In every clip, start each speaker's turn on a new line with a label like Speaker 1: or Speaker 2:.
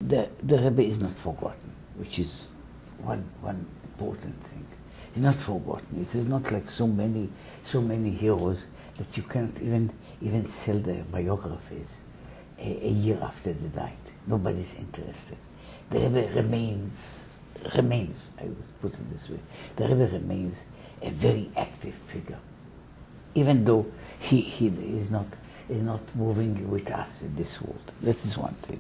Speaker 1: the Rebbe is not forgotten, which is one important thing. He's not forgotten. It is not like so many heroes that you cannot even sell their biographies a year after they died. Nobody's interested. The Rebbe remains, I would put it this way, the Rebbe remains a very active figure, even though he is not moving with us in this world. That is one thing.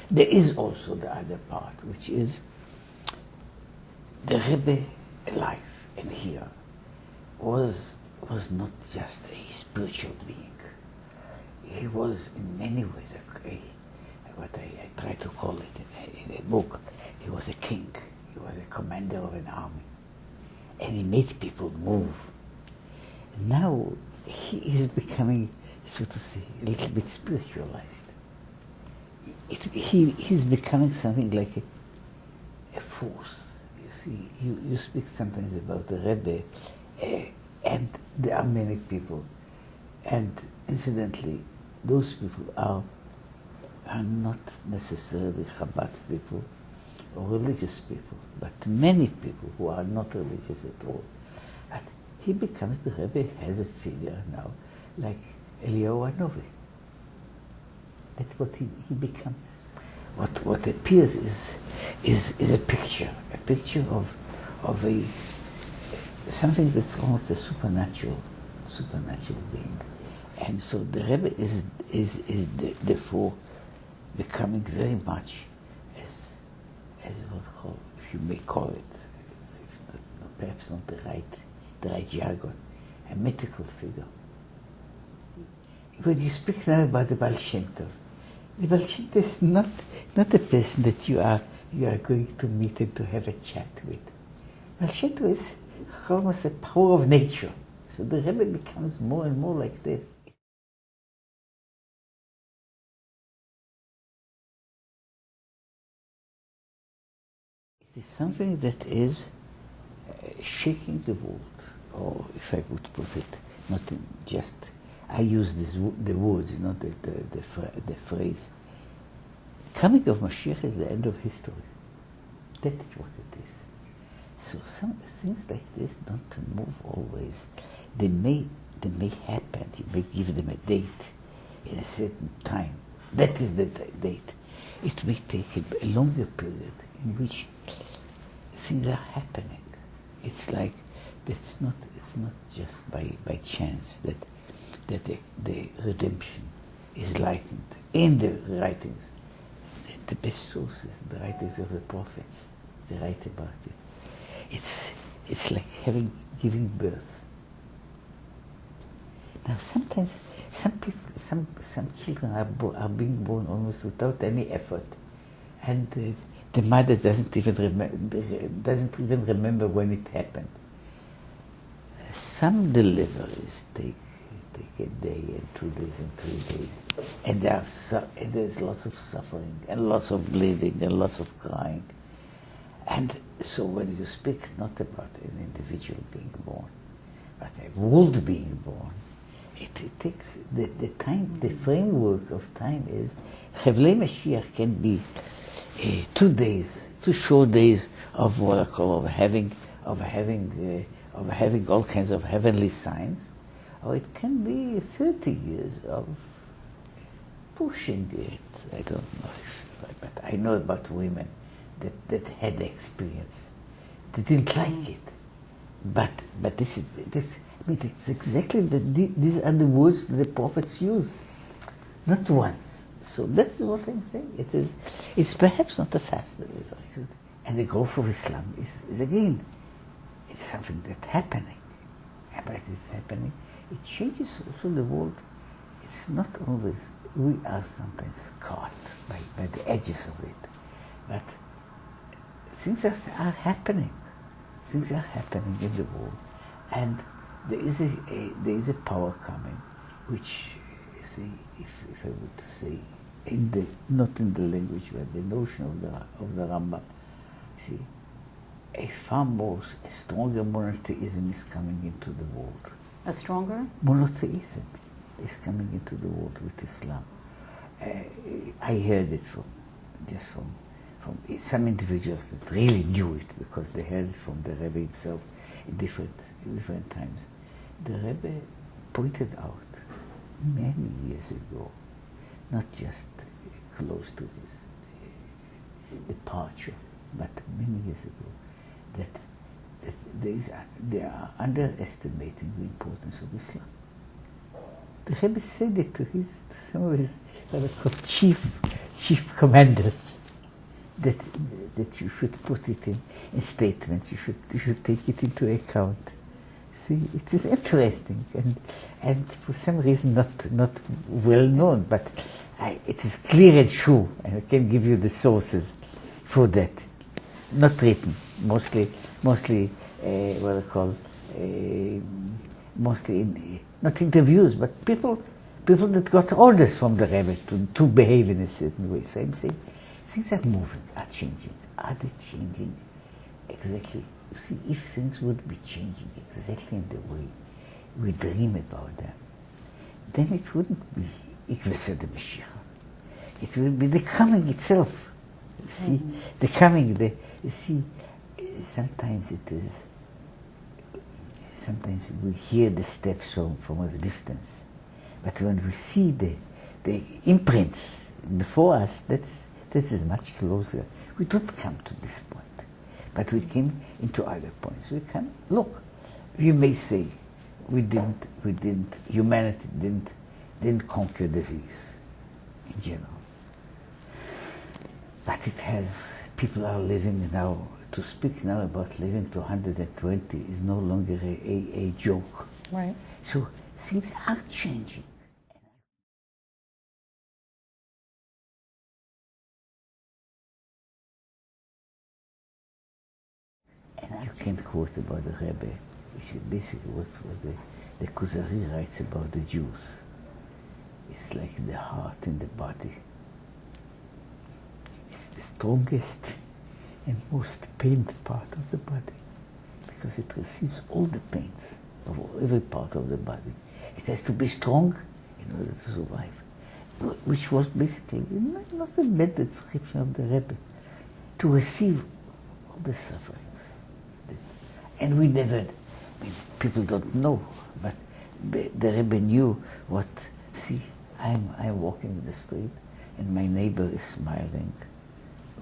Speaker 1: There is also the other part, which is the Rebbe alive and here was not just a spiritual being. He was in many ways what I try to call it in a book. He was a king. He was a commander of an army. And he made people move. Now he is becoming, so to say, a little bit spiritualized. He's becoming something like a force. You see, you speak sometimes about the Rebbe, and there are many people. And incidentally, those people are not necessarily Chabad people or religious people, but many people who are not religious at all. But he becomes, the Rebbe has a figure now, like Eliyahu Hanavi. That's what he becomes. What appears is a picture of something that's almost a supernatural being. And so the Rebbe is therefore becoming very much as if you may call it, it's perhaps not the right jargon, a mythical figure. When you speak now about the Baal Shem Tov, the Baal Shem Tov is not a person that you are going to meet and to have a chat with. Baal Shem Tov is almost a power of nature. So the Rebbe becomes more and more like this. It is something that is shaking the world, or if I would put it, not just, I use the words, not the phrase. Coming of Mashiach is the end of history. That is what it is. So some things like this don't move always. They may happen. You may give them a date in a certain time. That is the date. It may take a longer period in which things are happening. It's like it's not just by chance that the redemption is likened in the writings. The best sources, the writings of the prophets, they write about it. It's like giving birth. Now sometimes some children are being born almost without any effort, and the mother doesn't even remember when it happened. Some deliveries take a day and 2 days and 3 days, and there's lots of suffering and lots of bleeding and lots of crying. And so when you speak not about an individual being born, but a world being born, it takes the time, the framework of time is, Chevlei Mashiach can be 2 days, 2 short days of what I call of having all kinds of heavenly signs, or it can be 30 years of pushing it. I don't know but I know about women that had the experience. They didn't like it, but this. I mean, it's exactly these are the words that the prophets use, not once. So that's what I'm saying. It's perhaps not a fast delivery, and the growth of Islam is again, it's something that's happening, but it's happening. It changes also the world. It's not always, we are sometimes caught by the edges of it, but things are happening. Things are happening in the world, and there is a power coming, which, see, if I would say, not in the language, but the notion of the Rambam, see, a stronger monotheism is coming into the world.
Speaker 2: A stronger?
Speaker 1: Monotheism is coming into the world with Islam. I heard it from some individuals that really knew it because they heard it from the Rebbe himself in different times. The Rebbe pointed out many years ago, not just close to his departure, but many years ago, that they are underestimating the importance of Islam. The Rebbe said it to some of his chief commanders, that you should put it in statements. You should take it into account. See, it is interesting and for some reason not well known, but it is clear and true, and I can give you the sources for that. Not written, mostly what I call mostly not interviews, but people that got orders from the Rebbe to behave in a certain way. So I'm saying things are moving, are changing. Are they changing exactly? You see, if things would be changing exactly in the way we dream about them, then it wouldn't be Ikvesa the Mashiach. It will be the coming itself. You see, the coming. You see, sometimes it is. Sometimes we hear the steps from a distance, but when we see the imprints before us, that is much closer. We don't come to this point, but we came into other points. We can look. You may say humanity didn't conquer disease in general, but it has. People are living now. To speak now about living to 120 is no longer a joke.
Speaker 2: Right.
Speaker 1: So things are changing. And I can quote about the Rebbe, which is basically what the Kuzari writes about the Jews. It's like the heart in the body. It's the strongest and most pained part of the body, because it receives all the pains of every part of the body. It has to be strong in order to survive, which was basically not a bad description of the Rebbe, to receive all the sufferings. And we never, people don't know, but the Rebbe knew what. See, I'm walking in the street, and my neighbor is smiling,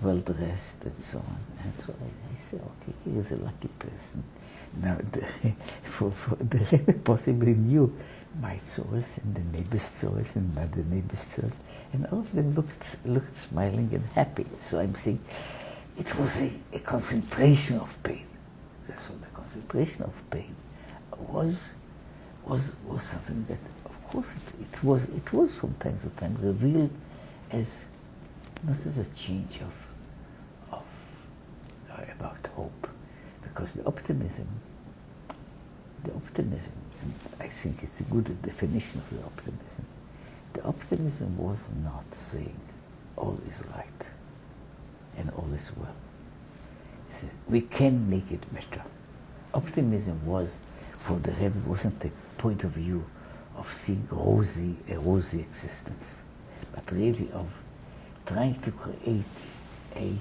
Speaker 1: well dressed and so on. And so I say, okay, he is a lucky person. Now, the Rebbe possibly knew my source and the neighbor's source and another neighbor's source, and all of them looked smiling and happy. So I'm saying it was a concentration of pain. So the concentration of pain was something that, of course, it was from time to time revealed as not as a change of about hope, because the optimism, and I think it's a good definition of the optimism was not saying all is right and all is well. It said, we can make it better. Optimism was, for the Rebbe, wasn't a point of view of seeing a rosy existence, but really of trying to create a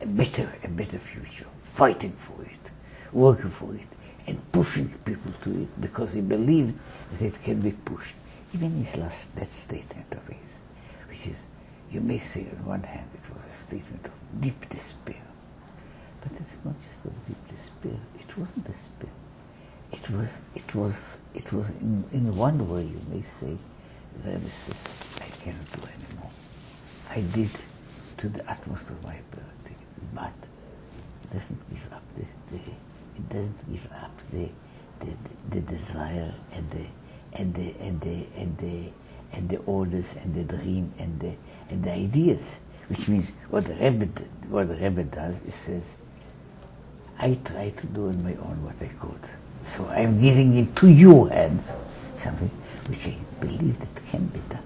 Speaker 1: better future, fighting for it, working for it, and pushing people to it because he believed that it can be pushed. Even his that statement of his, which is, you may say on one hand it was a statement of deep despair, but it's not just of deep despair. It wasn't despair. It was in one way, you may say, the Rebbe says, I cannot do anymore. I did to the utmost of my ability, but it doesn't give up the desire and the orders and the dream and the ideas. Which means what the Rebbe does is says, I try to do on my own what I could. So I'm giving into your hands something which I believe that can be done.